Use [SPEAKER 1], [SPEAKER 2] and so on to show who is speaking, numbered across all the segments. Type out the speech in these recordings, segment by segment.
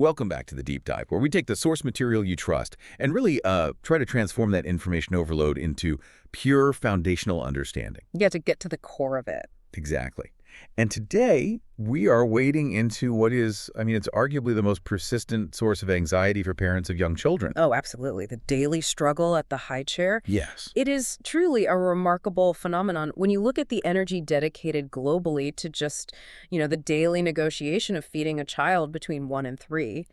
[SPEAKER 1] Welcome back to the Deep Dive, where we take the source material you trust and really try to transform that information overload into pure foundational understanding.
[SPEAKER 2] You have to get to the core of it.
[SPEAKER 1] Exactly. And today, we are wading into what is, it's arguably the most persistent source of anxiety for parents of young children.
[SPEAKER 2] Oh, absolutely. The daily struggle at the high chair.
[SPEAKER 1] Yes.
[SPEAKER 2] It is truly a remarkable phenomenon. When you look at the energy dedicated globally to just, the daily negotiation of feeding a child between 1 and 3,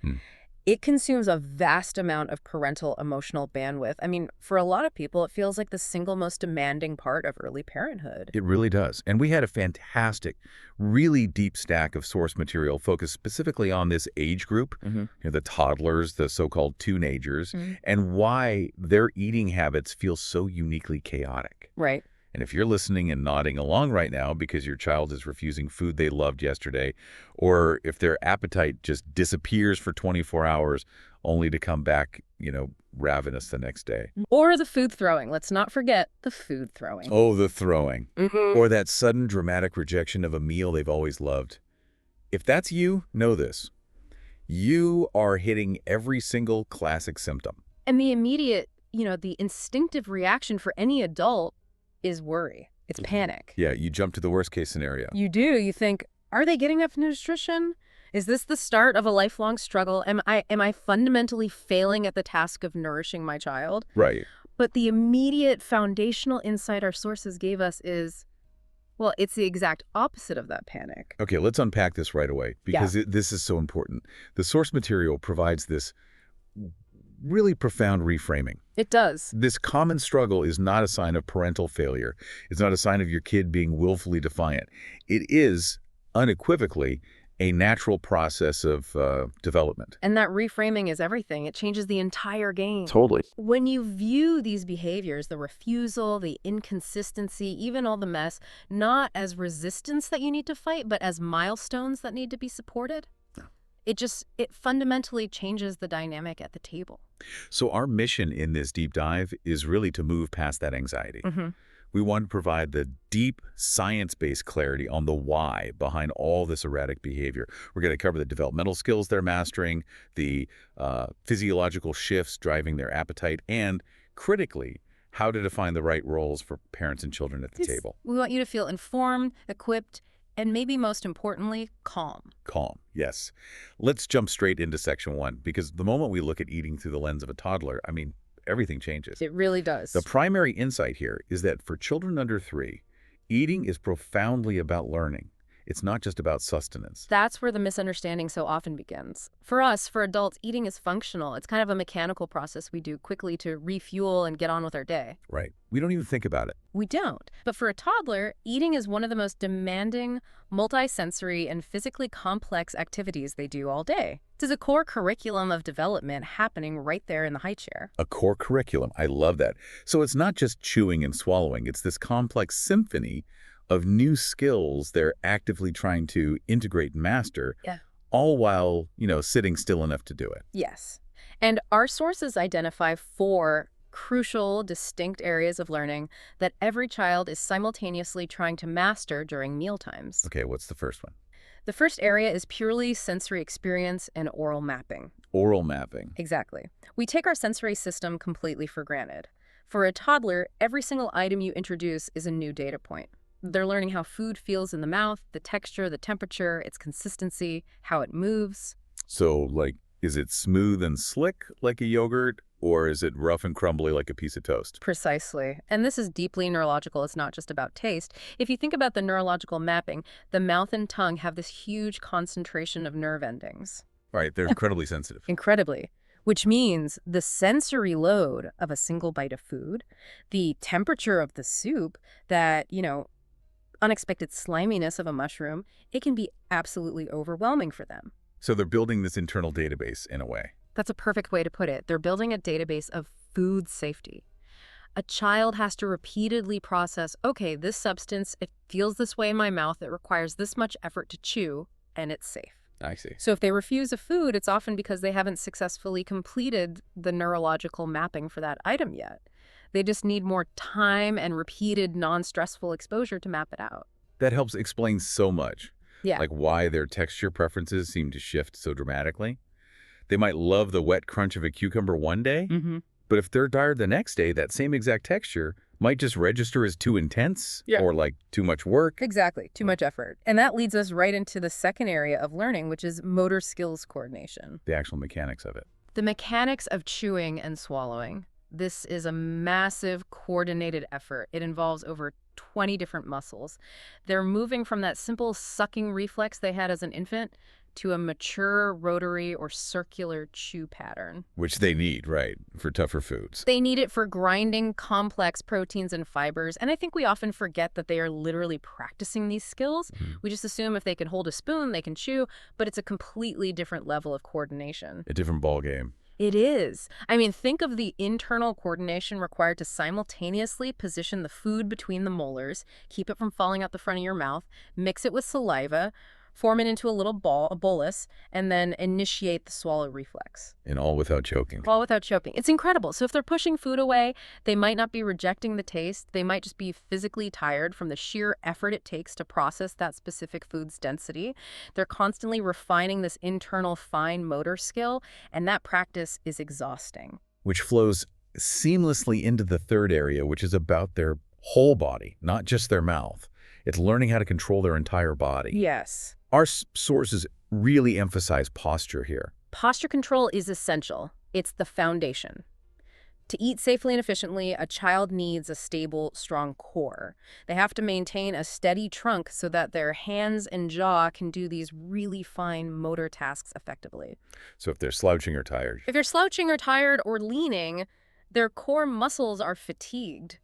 [SPEAKER 2] it consumes a vast amount of parental emotional bandwidth. For a lot of people, it feels like the single most demanding part of early parenthood.
[SPEAKER 1] It really does. And we had a fantastic, really deep stack of source material focused specifically on this age group, the toddlers, the so-called teenagers, and why their eating habits feel so uniquely chaotic.
[SPEAKER 2] Right.
[SPEAKER 1] And if you're listening and nodding along right now because your child is refusing food they loved yesterday, or if their appetite just disappears for 24 hours only to come back, ravenous the next day.
[SPEAKER 2] Or the food throwing. Let's not forget the food throwing.
[SPEAKER 1] Oh, the throwing. Or that sudden dramatic rejection of a meal they've always loved. If that's you, know this. You are hitting every single classic symptom.
[SPEAKER 2] And the immediate, the instinctive reaction for any adult is worry. It's panic.
[SPEAKER 1] Yeah, you jump to the worst case scenario.
[SPEAKER 2] You do. You think, are they getting enough nutrition? Is this the start of a lifelong struggle? Am I fundamentally failing at the task of nourishing my child?
[SPEAKER 1] Right.
[SPEAKER 2] But the immediate foundational insight our sources gave us is, well, it's the exact opposite of that panic.
[SPEAKER 1] Okay, let's unpack this right away because this is so important. The source material provides this really profound reframing.
[SPEAKER 2] It does.
[SPEAKER 1] This common struggle is not a sign of parental failure. It's not a sign of your kid being willfully defiant. It is unequivocally a natural process of development.
[SPEAKER 2] And that reframing is everything. It changes the entire game.
[SPEAKER 1] Totally.
[SPEAKER 2] When you view these behaviors, the refusal, the inconsistency, even all the mess, not as resistance that you need to fight, but as milestones that need to be supported, it fundamentally changes the dynamic at the table.
[SPEAKER 1] So our mission in this deep dive is really to move past that anxiety. We want to provide the deep science-based clarity on the why behind all this erratic behavior. We're going to cover the developmental skills they're mastering, the physiological shifts driving their appetite, and critically, how to define the right roles for parents and children at the table.
[SPEAKER 2] We want you to feel informed, equipped, and maybe most importantly, calm.
[SPEAKER 1] Calm, yes. Let's jump straight into section 1, because the moment we look at eating through the lens of a toddler, everything changes.
[SPEAKER 2] It really does.
[SPEAKER 1] The primary insight here is that for children under 3, eating is profoundly about learning. It's not just about sustenance.
[SPEAKER 2] That's where the misunderstanding so often begins. For us, for adults, eating is functional. It's kind of a mechanical process we do quickly to refuel and get on with our day.
[SPEAKER 1] Right. We don't even think about it.
[SPEAKER 2] We don't. But for a toddler, eating is one of the most demanding, multisensory, and physically complex activities they do all day. It's a core curriculum of development happening right there in the high chair.
[SPEAKER 1] A core curriculum. I love that. So it's not just chewing and swallowing. It's this complex symphony of new skills they're actively trying to integrate and master, all while, sitting still enough to do it.
[SPEAKER 2] Yes. And our sources identify 4 crucial, distinct areas of learning that every child is simultaneously trying to master during mealtimes.
[SPEAKER 1] Okay, what's the first one?
[SPEAKER 2] The first area is purely sensory experience and oral mapping.
[SPEAKER 1] Oral mapping.
[SPEAKER 2] Exactly. We take our sensory system completely for granted. For a toddler, every single item you introduce is a new data point. They're learning how food feels in the mouth, the texture, the temperature, its consistency, how it moves.
[SPEAKER 1] So, is it smooth and slick like a yogurt, or is it rough and crumbly like a piece of toast?
[SPEAKER 2] Precisely. And this is deeply neurological. It's not just about taste. If you think about the neurological mapping, the mouth and tongue have this huge concentration of nerve endings.
[SPEAKER 1] Right, they're incredibly sensitive.
[SPEAKER 2] Incredibly. Which means the sensory load of a single bite of food, the temperature of the soup, that, unexpected sliminess of a mushroom, it can be absolutely overwhelming for them.
[SPEAKER 1] So they're building this internal database in a way.
[SPEAKER 2] That's a perfect way to put it. They're building a database of food safety. A child has to repeatedly process, okay, this substance, it feels this way in my mouth, it requires this much effort to chew, and it's safe.
[SPEAKER 1] I see.
[SPEAKER 2] So if they refuse a food, it's often because they haven't successfully completed the neurological mapping for that item yet. They just need more time and repeated non-stressful exposure to map it out.
[SPEAKER 1] That helps explain so much.
[SPEAKER 2] Yeah.
[SPEAKER 1] Like why their texture preferences seem to shift so dramatically. They might love the wet crunch of a cucumber one day, but if they're tired the next day, that same exact texture might just register as too intense or like too much work.
[SPEAKER 2] Exactly. Too much effort. And that leads us right into the second area of learning, which is motor skills coordination.
[SPEAKER 1] The actual mechanics of it.
[SPEAKER 2] The mechanics of chewing and swallowing. This is a massive coordinated effort. It involves over 20 different muscles. They're moving from that simple sucking reflex they had as an infant to a mature rotary or circular chew pattern.
[SPEAKER 1] Which they need, right, for tougher foods.
[SPEAKER 2] They need it for grinding complex proteins and fibers, and I think we often forget that they are literally practicing these skills. We just assume if they can hold a spoon, they can chew, but it's a completely different level of coordination.
[SPEAKER 1] A different ball game.
[SPEAKER 2] It is. I mean, think of the internal coordination required to simultaneously position the food between the molars, keep it from falling out the front of your mouth, mix it with saliva, form it into a little ball, a bolus, and then initiate the swallow reflex.
[SPEAKER 1] And all without choking.
[SPEAKER 2] All without choking. It's incredible. So if they're pushing food away, they might not be rejecting the taste. They might just be physically tired from the sheer effort it takes to process that specific food's density. They're constantly refining this internal fine motor skill, and that practice is exhausting.
[SPEAKER 1] Which flows seamlessly into the third area, which is about their whole body, not just their mouth. It's learning how to control their entire body.
[SPEAKER 2] Yes.
[SPEAKER 1] Our sources really emphasize posture here.
[SPEAKER 2] Posture control is essential. It's the foundation. To eat safely and efficiently, a child needs a stable, strong core. They have to maintain a steady trunk so that their hands and jaw can do these really fine motor tasks effectively.
[SPEAKER 1] So if they're slouching or tired.
[SPEAKER 2] If you're slouching or tired or leaning, their core muscles are fatigued.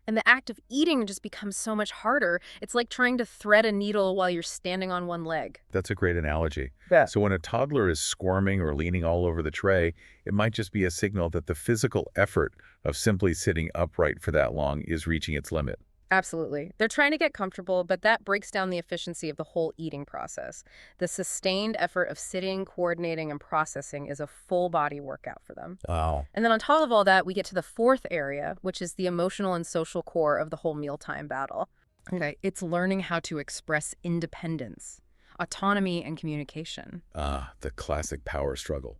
[SPEAKER 2] And the act of eating just becomes so much harder. It's like trying to thread a needle while you're standing on one leg.
[SPEAKER 1] That's a great analogy.
[SPEAKER 2] Yeah.
[SPEAKER 1] So when a toddler is squirming or leaning all over the tray, it might just be a signal that the physical effort of simply sitting upright for that long is reaching its limit.
[SPEAKER 2] Absolutely. They're trying to get comfortable, but that breaks down the efficiency of the whole eating process. The sustained effort of sitting, coordinating, and processing is a full body workout for them.
[SPEAKER 1] Wow.
[SPEAKER 2] And then on top of all that, we get to the fourth area, which is the emotional and social core of the whole mealtime battle. Okay, it's learning how to express independence, autonomy, and communication.
[SPEAKER 1] The classic power struggle.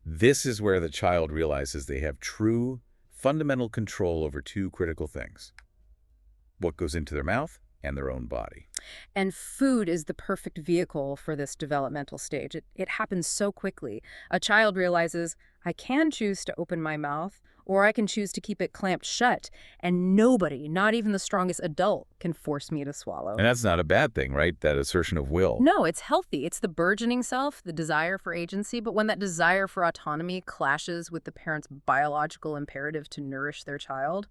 [SPEAKER 1] This is where the child realizes they have true, fundamental control over two critical things: what goes into their mouth and their own body.
[SPEAKER 2] And food is the perfect vehicle for this developmental stage. It happens so quickly. A child realizes, I can choose to open my mouth, or I can choose to keep it clamped shut, and nobody, not even the strongest adult, can force me to swallow.
[SPEAKER 1] And that's not a bad thing, right? That assertion of will.
[SPEAKER 2] No, it's healthy. It's the burgeoning self, the desire for agency, but when that desire for autonomy clashes with the parent's biological imperative to nourish their child,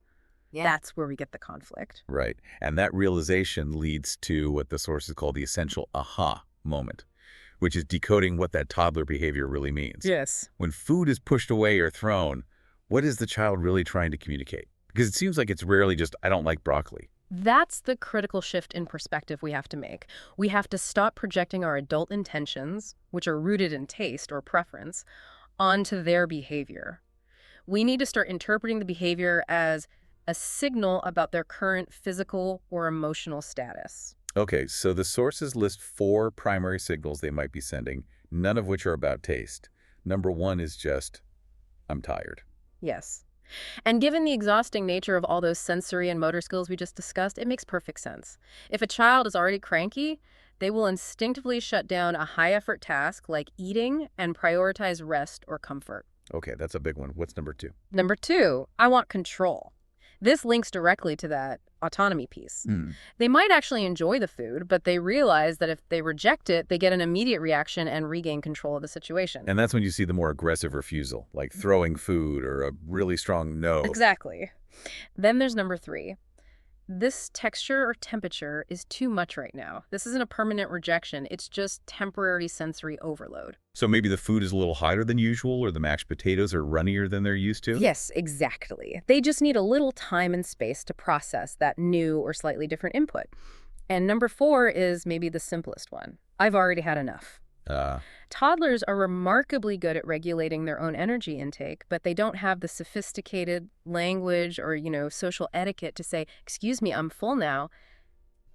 [SPEAKER 2] that's where we get the conflict.
[SPEAKER 1] Right. And that realization leads to what the sources call the essential aha moment, which is decoding what that toddler behavior really means.
[SPEAKER 2] Yes.
[SPEAKER 1] When food is pushed away or thrown, what is the child really trying to communicate? Because it seems like it's rarely just, I don't like broccoli.
[SPEAKER 2] That's the critical shift in perspective we have to make. We have to stop projecting our adult intentions, which are rooted in taste or preference, onto their behavior. We need to start interpreting the behavior as a signal about their current physical or emotional status.
[SPEAKER 1] Okay, so the sources list 4 primary signals they might be sending, none of which are about taste. Number 1 is just, I'm tired.
[SPEAKER 2] Yes. And given the exhausting nature of all those sensory and motor skills we just discussed, it makes perfect sense. If a child is already cranky, they will instinctively shut down a high-effort task like eating and prioritize rest or comfort.
[SPEAKER 1] Okay, that's a big one. What's number 2?
[SPEAKER 2] Number 2, I want control. This links directly to that autonomy piece. They might actually enjoy the food, but they realize that if they reject it, they get an immediate reaction and regain control of the situation.
[SPEAKER 1] And that's when you see the more aggressive refusal, like throwing food or a really strong no.
[SPEAKER 2] Exactly. Then there's number 3. This texture or temperature is too much right now. This isn't a permanent rejection. It's just temporary sensory overload.
[SPEAKER 1] So maybe the food is a little hotter than usual, or the mashed potatoes are runnier than they're used to?
[SPEAKER 2] Yes, exactly. They just need a little time and space to process that new or slightly different input. And number 4 is maybe the simplest one. I've already had enough. Toddlers are remarkably good at regulating their own energy intake, but they don't have the sophisticated language or, social etiquette to say, excuse me, I'm full now.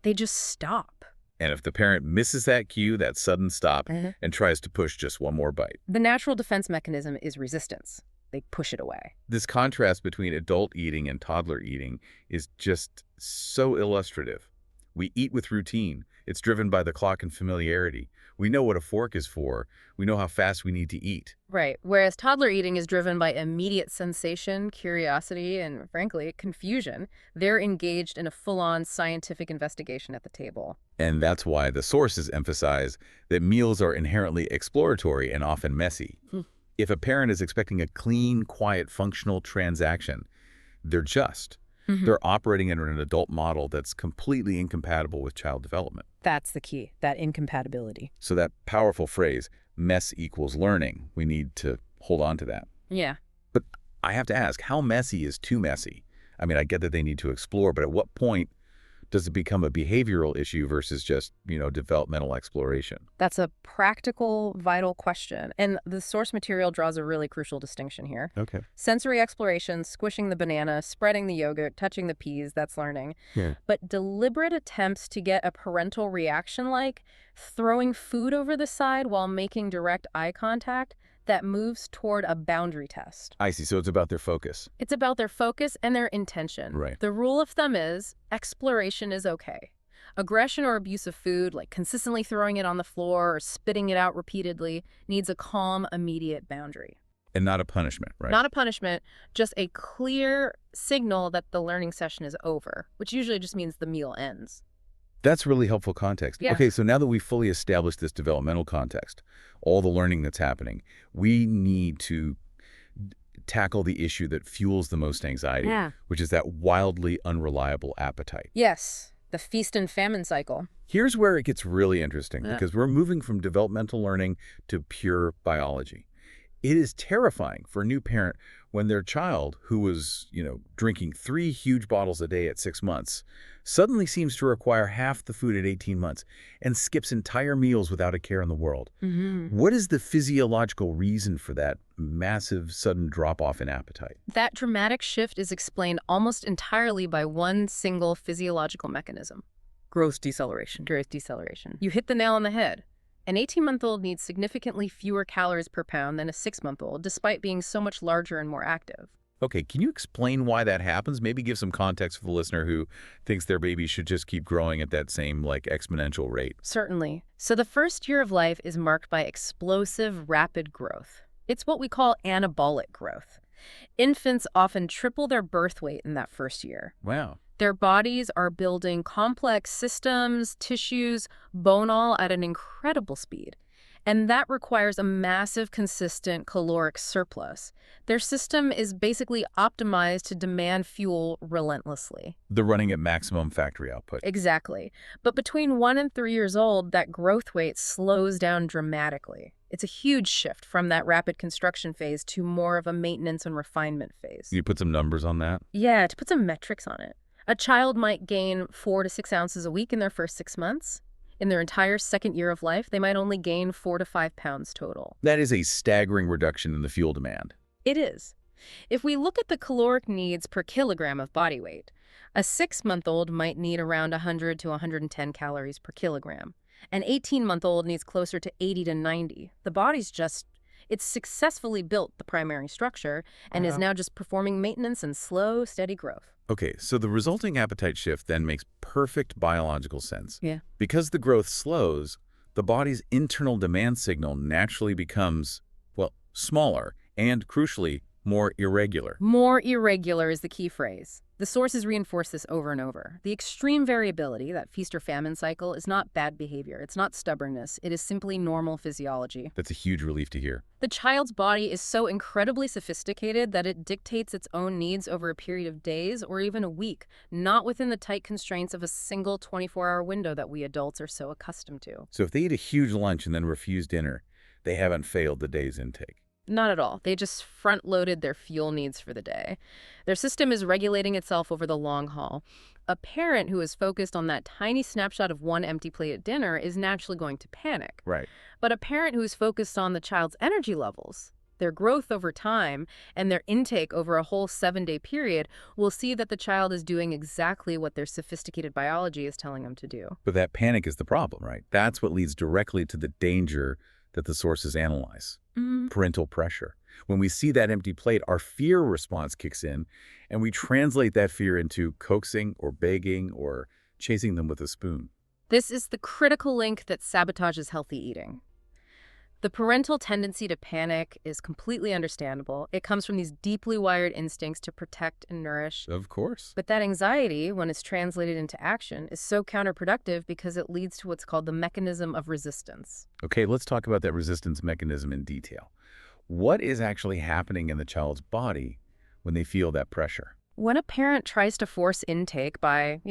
[SPEAKER 2] They just stop.
[SPEAKER 1] And if the parent misses that cue, that sudden stop,
[SPEAKER 2] Mhm.
[SPEAKER 1] and tries to push just one more bite.
[SPEAKER 2] The natural defense mechanism is resistance. They push it away.
[SPEAKER 1] This contrast between adult eating and toddler eating is just so illustrative. We eat with routine. It's driven by the clock and familiarity. We know what a fork is for. We know how fast we need to eat.
[SPEAKER 2] Right. Whereas toddler eating is driven by immediate sensation, curiosity, and frankly, confusion. They're engaged in a full-on scientific investigation at the table.
[SPEAKER 1] And that's why the sources emphasize that meals are inherently exploratory and often messy. If a parent is expecting a clean, quiet, functional transaction, they're just. They're operating under an adult model that's completely incompatible with child development.
[SPEAKER 2] That's the key, that incompatibility.
[SPEAKER 1] So that powerful phrase, mess equals learning, we need to hold on to that.
[SPEAKER 2] Yeah.
[SPEAKER 1] But I have to ask, how messy is too messy? I mean, I get that they need to explore, but at what point does it become a behavioral issue versus just, developmental exploration?
[SPEAKER 2] That's a practical, vital question. And the source material draws a really crucial distinction here.
[SPEAKER 1] Okay.
[SPEAKER 2] Sensory exploration, squishing the banana, spreading the yogurt, touching the peas, that's learning.
[SPEAKER 1] Yeah.
[SPEAKER 2] But deliberate attempts to get a parental reaction like throwing food over the side while making direct eye contact, that moves toward a boundary test.
[SPEAKER 1] I see. So it's about their focus.
[SPEAKER 2] It's about their focus and their intention.
[SPEAKER 1] Right.
[SPEAKER 2] The rule of thumb is exploration is okay. Aggression or abuse of food, like consistently throwing it on the floor or spitting it out repeatedly, needs a calm, immediate boundary.
[SPEAKER 1] And not a punishment, right?
[SPEAKER 2] Not a punishment, just a clear signal that the learning session is over, which usually just means the meal ends.
[SPEAKER 1] That's really helpful context.
[SPEAKER 2] Yeah.
[SPEAKER 1] Okay, so now that we've fully established this developmental context, all the learning that's happening, we need to tackle the issue that fuels the most anxiety, which is that wildly unreliable appetite.
[SPEAKER 2] Yes, the feast and famine cycle.
[SPEAKER 1] Here's where it gets really interesting, because we're moving from developmental learning to pure biology. It is terrifying for a new parent when their child, who was, drinking 3 huge bottles a day at 6 months, suddenly seems to require half the food at 18 months and skips entire meals without a care in the world. What is the physiological reason for that massive sudden drop-off in appetite?
[SPEAKER 2] That dramatic shift is explained almost entirely by one single physiological mechanism. Growth deceleration. Growth deceleration. You hit the nail on the head. An 18-month-old needs significantly fewer calories per pound than a 6-month-old, despite being so much larger and more active.
[SPEAKER 1] Okay, can you explain why that happens? Maybe give some context for the listener who thinks their baby should just keep growing at that same, exponential rate.
[SPEAKER 2] Certainly. So the first year of life is marked by explosive, rapid growth. It's what we call anabolic growth. Infants often triple their birth weight in that first year.
[SPEAKER 1] Wow.
[SPEAKER 2] Their bodies are building complex systems, tissues, bone all at an incredible speed. And that requires a massive, consistent caloric surplus. Their system is basically optimized to demand fuel relentlessly.
[SPEAKER 1] They're running at maximum factory output.
[SPEAKER 2] Exactly. But between 1 and 3 years old, that growth rate slows down dramatically. It's a huge shift from that rapid construction phase to more of a maintenance and refinement phase.
[SPEAKER 1] Can you put some numbers on that?
[SPEAKER 2] Yeah, to put some metrics on it. A child might gain 4 to 6 ounces a week in their first 6 months. In their entire second year of life, they might only gain 4 to 5 pounds total.
[SPEAKER 1] That is a staggering reduction in the fuel demand.
[SPEAKER 2] It is. If we look at the caloric needs per kilogram of body weight, a 6-month-old might need around 100 to 110 calories per kilogram. An 18-month-old needs closer to 80 to 90. The body's it's successfully built the primary structure and is now just performing maintenance and slow, steady growth.
[SPEAKER 1] Okay, so the resulting appetite shift then makes perfect biological sense.
[SPEAKER 2] Yeah.
[SPEAKER 1] Because the growth slows, the body's internal demand signal naturally becomes, smaller and, crucially, more irregular.
[SPEAKER 2] More irregular is the key phrase. The sources reinforce this over and over. The extreme variability, that feast or famine cycle, is not bad behavior. It's not stubbornness. It is simply normal physiology.
[SPEAKER 1] That's a huge relief to hear.
[SPEAKER 2] The child's body is so incredibly sophisticated that it dictates its own needs over a period of days or even a week, not within the tight constraints of a single 24-hour window that we adults are so accustomed to.
[SPEAKER 1] So if they eat a huge lunch and then refuse dinner, they haven't failed the day's intake.
[SPEAKER 2] Not at all. They just front-loaded their fuel needs for the day. Their system is regulating itself over the long haul. A parent who is focused on that tiny snapshot of one empty plate at dinner is naturally going to panic.
[SPEAKER 1] Right.
[SPEAKER 2] But a parent who is focused on the child's energy levels, their growth over time, and their intake over a whole 7-day period, we'll see that the child is doing exactly what their sophisticated biology is telling them to do.
[SPEAKER 1] But that panic is the problem, right? That's what leads directly to the danger that the sources analyze. Parental pressure. When we see that empty plate, our fear response kicks in, and we translate that fear into coaxing or begging or chasing them with a spoon.
[SPEAKER 2] This is the critical link that sabotages healthy eating. The parental tendency to panic is completely understandable. It comes from these deeply wired instincts to protect and nourish.
[SPEAKER 1] Of course.
[SPEAKER 2] But that anxiety, when it's translated into action, is so counterproductive because it leads to what's called the mechanism of resistance.
[SPEAKER 1] Okay, let's talk about that resistance mechanism in detail. What is actually happening in the child's body when they feel that pressure?
[SPEAKER 2] When a parent tries to force intake by,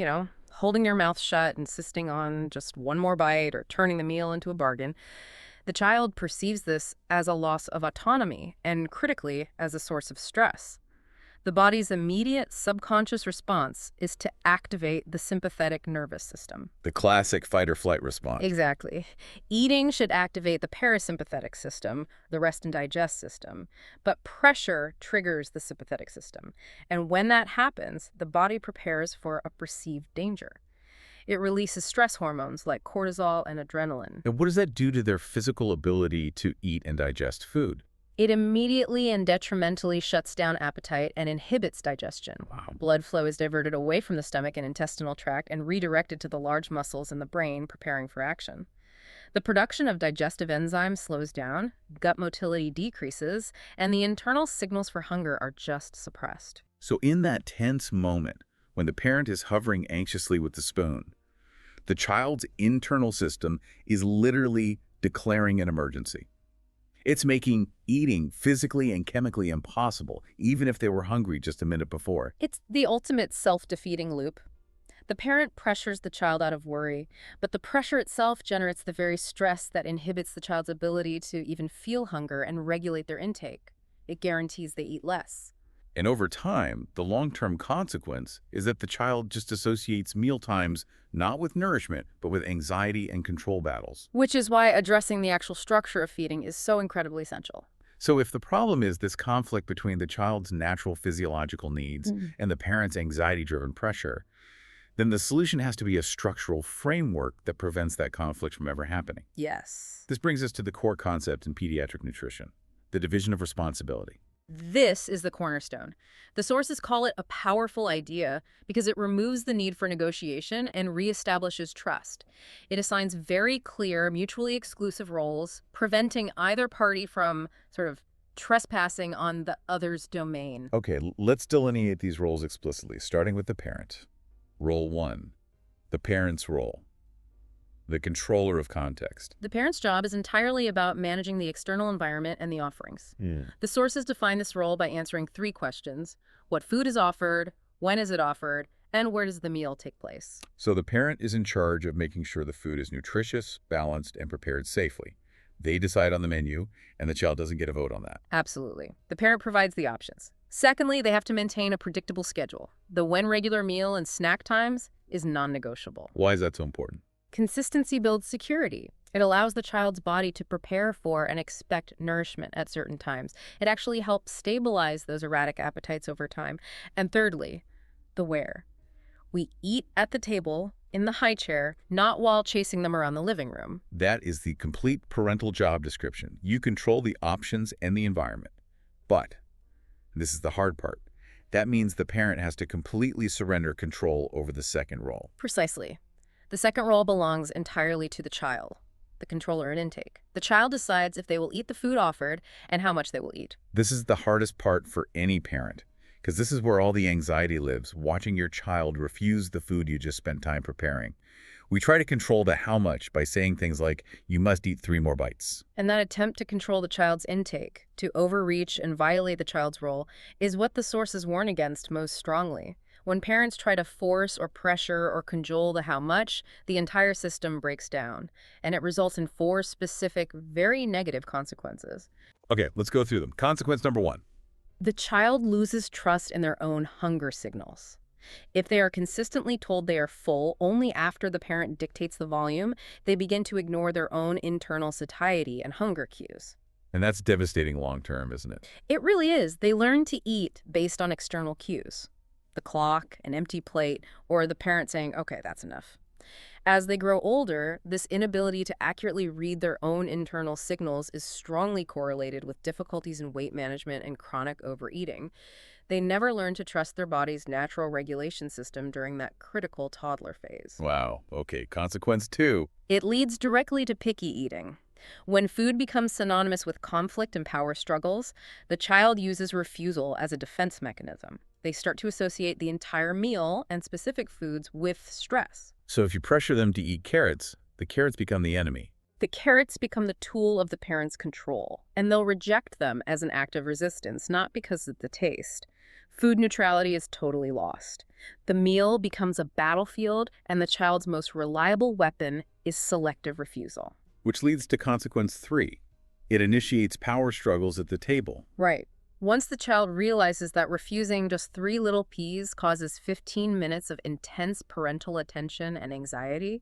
[SPEAKER 2] holding their mouth shut, insisting on just one more bite, or turning the meal into a bargain, the child perceives this as a loss of autonomy and, critically, as a source of stress. The body's immediate subconscious response is to activate the sympathetic nervous system.
[SPEAKER 1] The classic fight-or-flight response.
[SPEAKER 2] Exactly. Eating should activate the parasympathetic system, the rest and digest system. But pressure triggers the sympathetic system. And when that happens, the body prepares for a perceived danger. It releases stress hormones like cortisol and adrenaline.
[SPEAKER 1] And what does that do to their physical ability to eat and digest food?
[SPEAKER 2] It immediately and detrimentally shuts down appetite and inhibits digestion.
[SPEAKER 1] Wow.
[SPEAKER 2] Blood flow is diverted away from the stomach and intestinal tract and redirected to the large muscles in the brain, preparing for action. The production of digestive enzymes slows down, gut motility decreases, and the internal signals for hunger are just suppressed.
[SPEAKER 1] So in that tense moment, when the parent is hovering anxiously with the spoon, the child's internal system is literally declaring an emergency. It's making eating physically and chemically impossible, even if they were hungry just a minute before.
[SPEAKER 2] It's the ultimate self-defeating loop. The parent pressures the child out of worry, but the pressure itself generates the very stress that inhibits the child's ability to even feel hunger and regulate their intake. It guarantees they eat less.
[SPEAKER 1] And over time, the long-term consequence is that the child just associates meal times not with nourishment, but with anxiety and control battles.
[SPEAKER 2] Which is why addressing the actual structure of feeding is so incredibly essential.
[SPEAKER 1] So if the problem is this conflict between the child's natural physiological needs and the parent's anxiety-driven pressure, then the solution has to be a structural framework that prevents that conflict from ever happening.
[SPEAKER 2] Yes.
[SPEAKER 1] This brings us to the core concept in pediatric nutrition, the division of responsibility.
[SPEAKER 2] This is the cornerstone. The sources call it a powerful idea because it removes the need for negotiation and reestablishes trust. It assigns very clear, mutually exclusive roles, preventing either party from sort of trespassing on the other's domain.
[SPEAKER 1] Okay, let's delineate these roles explicitly, starting with the parent. Role 1, the parent's role, the controller of context.
[SPEAKER 2] The parent's job is entirely about managing the external environment and the offerings. The sources define this role by answering 3 questions. What food is offered, when is it offered, and where does the meal take place?
[SPEAKER 1] So the parent is in charge of making sure the food is nutritious, balanced, and prepared safely. They decide on the menu, and the child doesn't get a vote on that.
[SPEAKER 2] Absolutely. The parent provides the options. Secondly, they have to maintain a predictable schedule. The when regular meal and snack times is non-negotiable.
[SPEAKER 1] Why is that so important?
[SPEAKER 2] Consistency builds security. It allows the child's body to prepare for and expect nourishment at certain times. It actually helps stabilize those erratic appetites over time. And thirdly, the where. We eat at the table, in the high chair, not while chasing them around the living room.
[SPEAKER 1] That is the complete parental job description. You control the options and the environment. But, and this is the hard part, that means the parent has to completely surrender control over the second role.
[SPEAKER 2] Precisely. The second role belongs entirely to the child, the controller and intake. The child decides if they will eat the food offered and how much they will eat.
[SPEAKER 1] This is the hardest part for any parent, because this is where all the anxiety lives, watching your child refuse the food you just spent time preparing. We try to control the how much by saying things like, you must eat 3 more bites.
[SPEAKER 2] And that attempt to control the child's intake, to overreach and violate the child's role, is what the sources warn against most strongly. When parents try to force or pressure or cajole the how much, the entire system breaks down, and it results in 4 specific, very negative consequences.
[SPEAKER 1] Okay, let's go through them. Consequence number 1.
[SPEAKER 2] The child loses trust in their own hunger signals. If they are consistently told they are full only after the parent dictates the volume, they begin to ignore their own internal satiety and hunger cues.
[SPEAKER 1] And that's devastating long-term, isn't it?
[SPEAKER 2] It really is. They learn to eat based on external cues. The clock, an empty plate, or the parent saying, okay, that's enough. As they grow older, this inability to accurately read their own internal signals is strongly correlated with difficulties in weight management and chronic overeating. They never learn to trust their body's natural regulation system during that critical toddler phase.
[SPEAKER 1] Wow. Okay, consequence 2.
[SPEAKER 2] It leads directly to picky eating. When food becomes synonymous with conflict and power struggles, the child uses refusal as a defense mechanism. They start to associate the entire meal and specific foods with stress.
[SPEAKER 1] So if you pressure them to eat carrots, the carrots become the enemy.
[SPEAKER 2] The carrots become the tool of the parent's control, and they'll reject them as an act of resistance, not because of the taste. Food neutrality is totally lost. The meal becomes a battlefield, and the child's most reliable weapon is selective refusal.
[SPEAKER 1] Which leads to consequence 3. It initiates power struggles at the table.
[SPEAKER 2] Right. Once the child realizes that refusing just 3 little peas causes 15 minutes of intense parental attention and anxiety,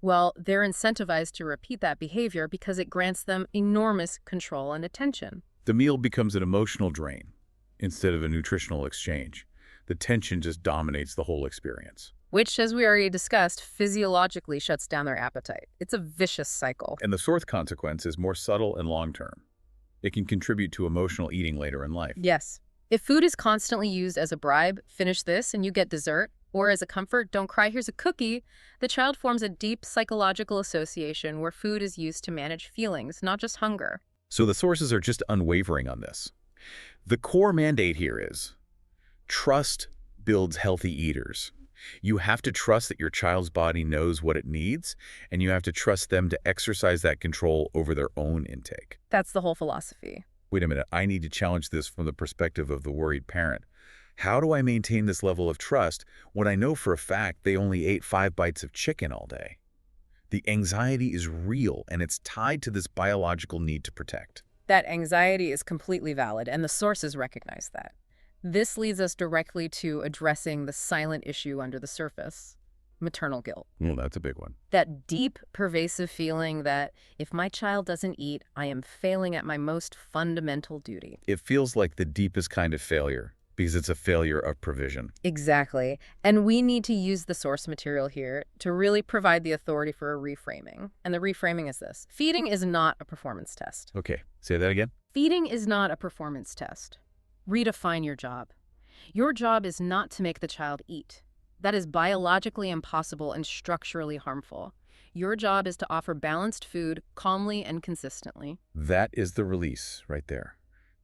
[SPEAKER 2] well, they're incentivized to repeat that behavior because it grants them enormous control and attention.
[SPEAKER 1] The meal becomes an emotional drain instead of a nutritional exchange. The tension just dominates the whole experience.
[SPEAKER 2] Which, as we already discussed, physiologically shuts down their appetite. It's a vicious cycle.
[SPEAKER 1] And the fourth consequence is more subtle and long-term. It can contribute to emotional eating later in life.
[SPEAKER 2] Yes. If food is constantly used as a bribe, finish this and you get dessert, or as a comfort, don't cry, here's a cookie, the child forms a deep psychological association where food is used to manage feelings, not just hunger.
[SPEAKER 1] So the sources are just unwavering on this. The core mandate here is trust builds healthy eaters. You have to trust that your child's body knows what it needs, and you have to trust them to exercise that control over their own intake.
[SPEAKER 2] That's the whole philosophy.
[SPEAKER 1] Wait a minute, I need to challenge this from the perspective of the worried parent. How do I maintain this level of trust when I know for a fact they only ate 5 bites of chicken all day? The anxiety is real, and it's tied to this biological need to protect.
[SPEAKER 2] That anxiety is completely valid, and the sources recognize that. This leads us directly to addressing the silent issue under the surface, maternal guilt.
[SPEAKER 1] Well, that's a big one.
[SPEAKER 2] That deep, pervasive feeling that if my child doesn't eat, I am failing at my most fundamental duty.
[SPEAKER 1] It feels like the deepest kind of failure because it's a failure of provision.
[SPEAKER 2] Exactly. And we need to use the source material here to really provide the authority for a reframing. And the reframing is this. Feeding is not a performance test.
[SPEAKER 1] Okay, say that again.
[SPEAKER 2] Feeding is not a performance test. Redefine your job. Your job is not to make the child eat. That is biologically impossible and structurally harmful. Your job is to offer balanced food calmly and consistently.
[SPEAKER 1] That is the release right there.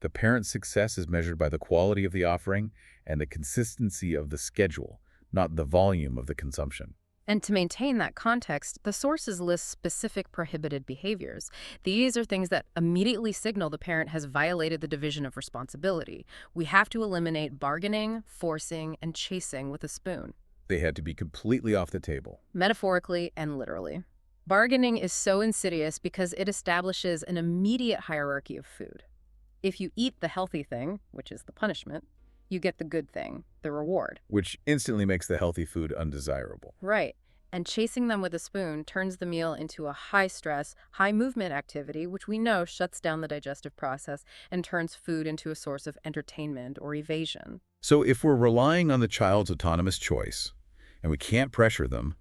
[SPEAKER 1] The parent's success is measured by the quality of the offering and the consistency of the schedule, not the volume of the consumption.
[SPEAKER 2] And to maintain that context, the sources list specific prohibited behaviors. These are things that immediately signal the parent has violated the division of responsibility. We have to eliminate bargaining, forcing, and chasing with a spoon.
[SPEAKER 1] They had to be completely off the table.
[SPEAKER 2] Metaphorically and literally. Bargaining is so insidious because it establishes an immediate hierarchy of food. If you eat the healthy thing, which is the punishment, you get the good thing, the reward.
[SPEAKER 1] Which instantly makes the healthy food undesirable.
[SPEAKER 2] Right. And chasing them with a spoon turns the meal into a high-stress, high-movement activity, which we know shuts down the digestive process and turns food into a source of entertainment or evasion.
[SPEAKER 1] So if we're relying on the child's autonomous choice, and we can't pressure them,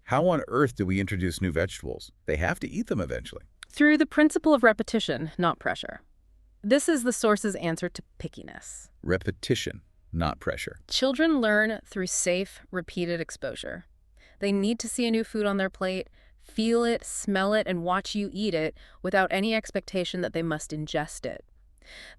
[SPEAKER 1] how on earth do we introduce new vegetables? They have to eat them eventually.
[SPEAKER 2] Through the principle of repetition, not pressure. This is the source's answer to pickiness.
[SPEAKER 1] Repetition, not pressure.
[SPEAKER 2] Children learn through safe, repeated exposure. They need to see a new food on their plate, feel it, smell it, and watch you eat it without any expectation that they must ingest it.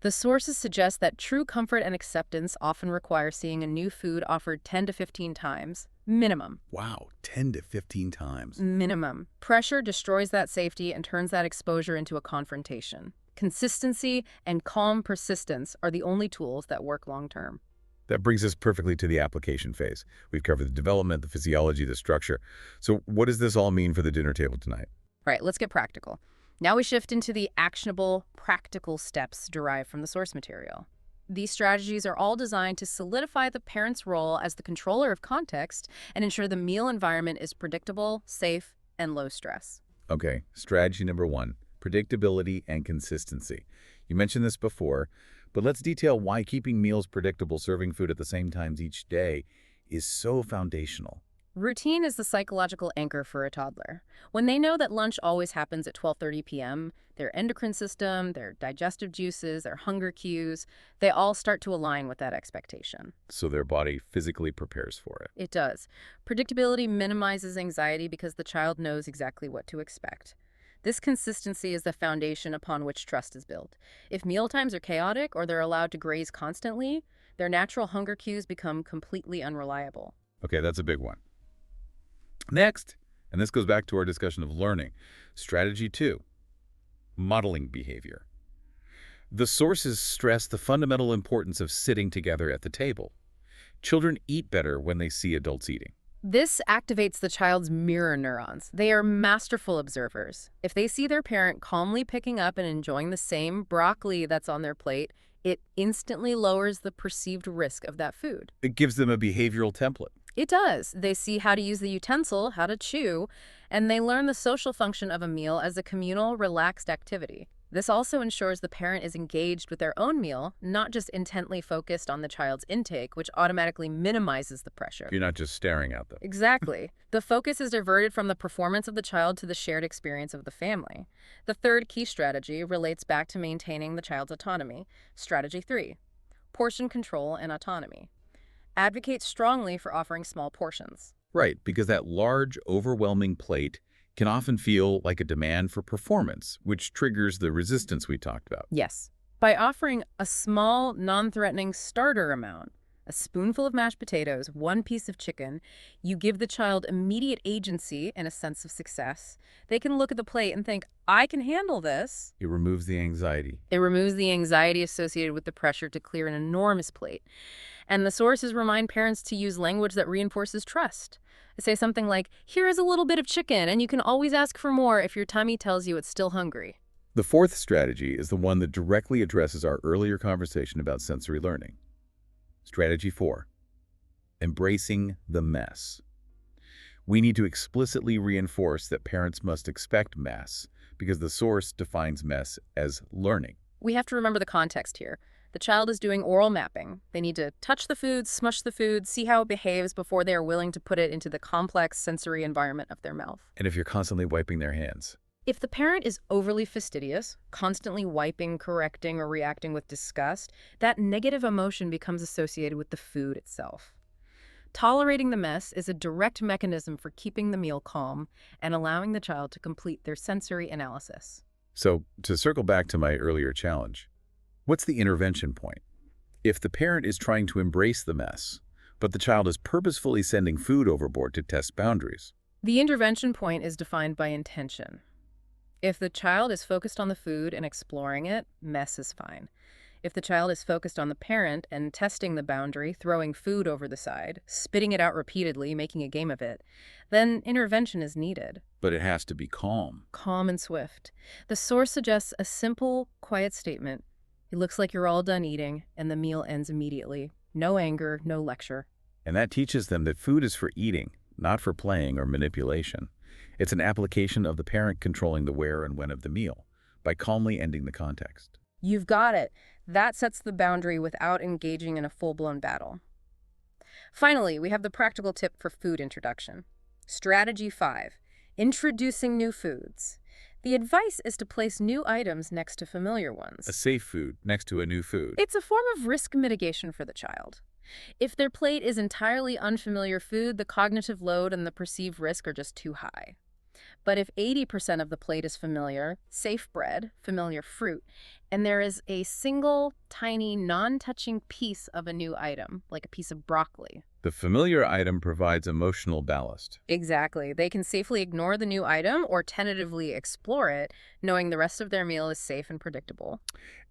[SPEAKER 2] The sources suggest that true comfort and acceptance often require seeing a new food offered 10 to 15 times, minimum.
[SPEAKER 1] Wow, 10 to 15 times.
[SPEAKER 2] Minimum. Pressure destroys that safety and turns that exposure into a confrontation. Consistency and calm persistence are the only tools that work long-term.
[SPEAKER 1] That brings us perfectly to the application phase. We've covered the development, the physiology, the structure. So what does this all mean for the dinner table tonight?
[SPEAKER 2] All right, let's get practical. Now we shift into the actionable, practical steps derived from the source material. These strategies are all designed to solidify the parent's role as the controller of context and ensure the meal environment is predictable, safe, and low stress.
[SPEAKER 1] Okay, strategy number 1, predictability and consistency. You mentioned this before, but let's detail why keeping meals predictable, serving food at the same times each day, is so foundational.
[SPEAKER 2] Routine is the psychological anchor for a toddler. When they know that lunch always happens at 12:30 p.m., their endocrine system, their digestive juices, their hunger cues, they all start to align with that expectation.
[SPEAKER 1] So their body physically prepares for it.
[SPEAKER 2] It does. Predictability minimizes anxiety because the child knows exactly what to expect. This consistency is the foundation upon which trust is built. If mealtimes are chaotic or they're allowed to graze constantly, their natural hunger cues become completely unreliable.
[SPEAKER 1] Okay, that's a big one. Next, and this goes back to our discussion of learning, strategy 2, modeling behavior. The sources stress the fundamental importance of sitting together at the table. Children eat better when they see adults eating.
[SPEAKER 2] This activates the child's mirror neurons. They are masterful observers. If they see their parent calmly picking up and enjoying the same broccoli that's on their plate, it instantly lowers the perceived risk of that food.
[SPEAKER 1] It gives them a behavioral template.
[SPEAKER 2] It does. They see how to use the utensil, how to chew, and they learn the social function of a meal as a communal, relaxed activity. This also ensures the parent is engaged with their own meal, not just intently focused on the child's intake, which automatically minimizes the pressure.
[SPEAKER 1] You're not just staring at them.
[SPEAKER 2] Exactly. The focus is diverted from the performance of the child to the shared experience of the family. The third key strategy relates back to maintaining the child's autonomy. Strategy 3, portion control and autonomy. Advocate strongly for offering small portions.
[SPEAKER 1] Right, because that large, overwhelming plate can often feel like a demand for performance, which triggers the resistance we talked about.
[SPEAKER 2] Yes. By offering a small, non-threatening starter amount, a spoonful of mashed potatoes, one piece of chicken, you give the child immediate agency and a sense of success. They can look at the plate and think, I can handle this.
[SPEAKER 1] It removes the anxiety.
[SPEAKER 2] It removes the anxiety associated with the pressure to clear an enormous plate. And the sources remind parents to use language that reinforces trust. They say something like, here is a little bit of chicken, and you can always ask for more if your tummy tells you it's still hungry.
[SPEAKER 1] The fourth strategy is the one that directly addresses our earlier conversation about sensory learning. Strategy 4, embracing the mess. We need to explicitly reinforce that parents must expect mess because the source defines mess as learning.
[SPEAKER 2] We have to remember the context here. The child is doing oral mapping. They need to touch the food, smush the food, see how it behaves before they are willing to put it into the complex sensory environment of their mouth.
[SPEAKER 1] And if you're constantly wiping their hands,
[SPEAKER 2] if the parent is overly fastidious, constantly wiping, correcting, or reacting with disgust, that negative emotion becomes associated with the food itself. Tolerating the mess is a direct mechanism for keeping the meal calm and allowing the child to complete their sensory analysis.
[SPEAKER 1] So, to circle back to my earlier challenge, what's the intervention point? If the parent is trying to embrace the mess, but the child is purposefully sending food overboard to test boundaries,
[SPEAKER 2] the intervention point is defined by intention. If the child is focused on the food and exploring it, mess is fine. If the child is focused on the parent and testing the boundary, throwing food over the side, spitting it out repeatedly, making a game of it, then intervention is needed.
[SPEAKER 1] but it has to be calm.
[SPEAKER 2] Calm and swift. The source suggests a simple, quiet statement. It looks like you're all done eating, and the meal ends immediately. No anger, no lecture.
[SPEAKER 1] And that teaches them that food is for eating, not for playing or manipulation. It's an application of the parent controlling the where and when of the meal by calmly ending the context.
[SPEAKER 2] You've got it. That sets the boundary without engaging in a full-blown battle. Finally, we have the practical tip for food introduction. Strategy 5, introducing new foods. The advice is to place new items next to familiar ones.
[SPEAKER 1] A safe food next to a new food.
[SPEAKER 2] It's a form of risk mitigation for the child. If their plate is entirely unfamiliar food, the cognitive load and the perceived risk are just too high. But if 80% of the plate is familiar, safe bread, familiar fruit, and there is a single, tiny, non-touching piece of a new item, like a piece of broccoli.
[SPEAKER 1] The familiar item provides emotional ballast.
[SPEAKER 2] Exactly. They can safely ignore the new item or tentatively explore it, knowing the rest of their meal is safe and predictable.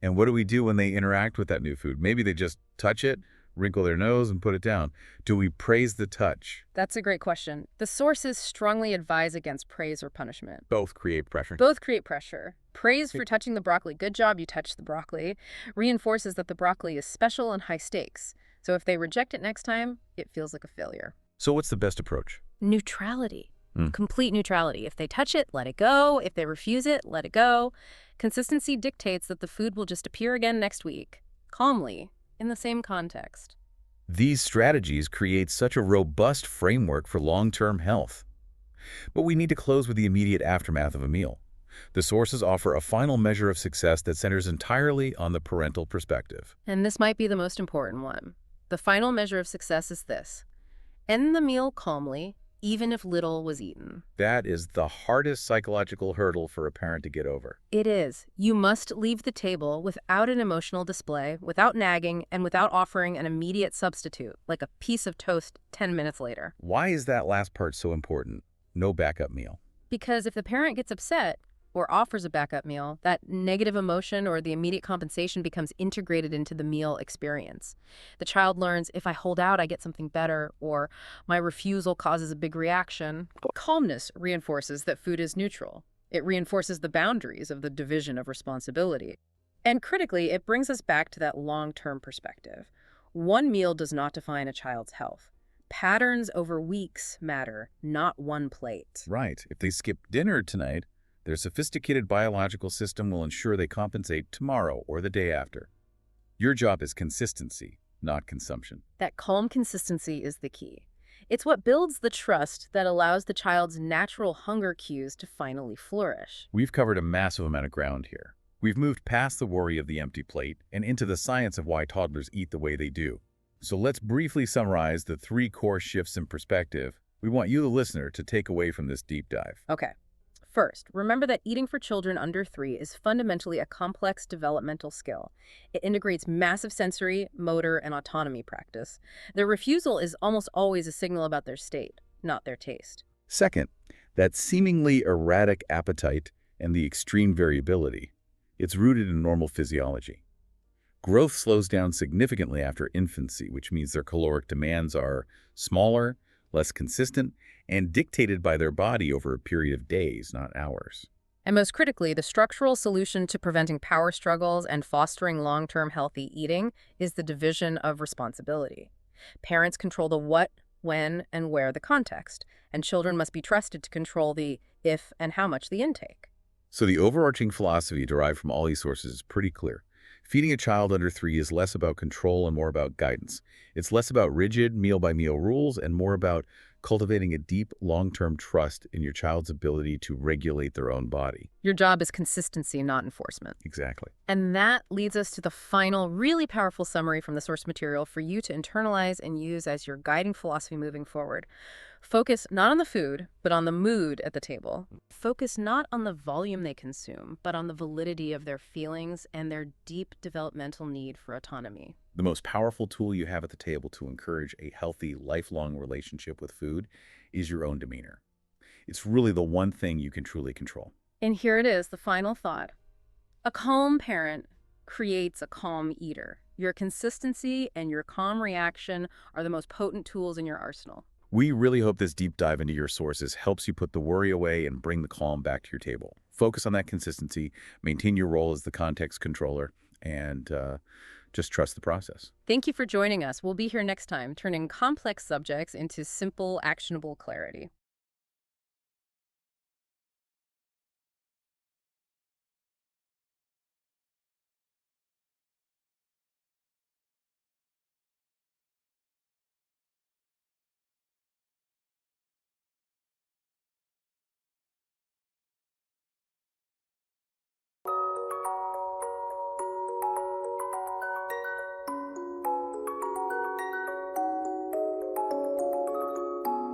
[SPEAKER 1] And what do we do when they interact with that new food? Maybe they just touch it, wrinkle their nose, and put it down. Do we praise the touch?
[SPEAKER 2] That's a great question. The sources strongly advise against praise or punishment.
[SPEAKER 1] Both create pressure.
[SPEAKER 2] Both create pressure. Praise for touching the broccoli, good job, you touched the broccoli, reinforces that the broccoli is special and high stakes. So if they reject it next time, it feels like a failure.
[SPEAKER 1] So what's the best approach?
[SPEAKER 2] Neutrality.
[SPEAKER 1] Mm.
[SPEAKER 2] Complete neutrality. If they touch it, let it go. If they refuse it, let it go. Consistency dictates that the food will just appear again next week, calmly, in the same context.
[SPEAKER 1] These strategies create such a robust framework for long-term health. But we need to close with the immediate aftermath of a meal. The sources offer a final measure of success that centers entirely on the parental perspective.
[SPEAKER 2] And this might be the most important one. The final measure of success is this: end the meal calmly, even if little was eaten.
[SPEAKER 1] That is the hardest psychological hurdle for a parent to get over.
[SPEAKER 2] It is. You must leave the table without an emotional display, without nagging, and without offering an immediate substitute, like a piece of toast 10 minutes later.
[SPEAKER 1] Why is that last part so important? No backup meal.
[SPEAKER 2] Because if the parent gets upset or offers a backup meal, that negative emotion or the immediate compensation becomes integrated into the meal experience. The child learns, if I hold out, I get something better, or my refusal causes a big reaction. Calmness reinforces that food is neutral. It reinforces the boundaries of the division of responsibility. And critically, it brings us back to that long-term perspective. One meal does not define a child's health. Patterns over weeks matter, not one plate.
[SPEAKER 1] Right. If they skip dinner tonight, their sophisticated biological system will ensure they compensate tomorrow or the day after. Your job is consistency, not consumption.
[SPEAKER 2] That calm consistency is the key. It's what builds the trust that allows the child's natural hunger cues to finally flourish.
[SPEAKER 1] We've covered a massive amount of ground here. We've moved past the worry of the empty plate and into the science of why toddlers eat the way they do. So let's briefly summarize the 3 core shifts in perspective we want you, the listener, to take away from this deep dive.
[SPEAKER 2] Okay. First, remember that eating for children under 3 is fundamentally a complex developmental skill. It integrates massive sensory, motor, and autonomy practice. Their refusal is almost always a signal about their state, not their taste.
[SPEAKER 1] Second, that seemingly erratic appetite and the extreme variability, it's rooted in normal physiology. Growth slows down significantly after infancy, which means their caloric demands are smaller, less consistent, and dictated by their body over a period of days, not hours.
[SPEAKER 2] And most critically, the structural solution to preventing power struggles and fostering long-term healthy eating is the division of responsibility. Parents control the what, when, and where the context, and children must be trusted to control the if and how much the intake.
[SPEAKER 1] So the overarching philosophy derived from all these sources is pretty clear. Feeding a child under 3 is less about control and more about guidance. It's less about rigid meal-by-meal rules and more about cultivating a deep, long-term trust in your child's ability to regulate their own body.
[SPEAKER 2] Your job is consistency, not enforcement.
[SPEAKER 1] Exactly.
[SPEAKER 2] And that leads us to the final, really powerful summary from the source material for you to internalize and use as your guiding philosophy moving forward. Focus not on the food, but on the mood at the table. Focus not on the volume they consume, but on the validity of their feelings and their deep developmental need for autonomy.
[SPEAKER 1] The most powerful tool you have at the table to encourage a healthy, lifelong relationship with food is your own demeanor. It's really the one thing you can truly control.
[SPEAKER 2] And here it is, the final thought. A calm parent creates a calm eater. Your consistency and your calm reaction are the most potent tools in your arsenal.
[SPEAKER 1] We really hope this deep dive into your sources helps you put the worry away and bring the calm back to your table. Focus on that consistency, maintain your role as the context controller, and just trust the process.
[SPEAKER 2] Thank you for joining us. We'll be here next time, turning complex subjects into simple, actionable clarity.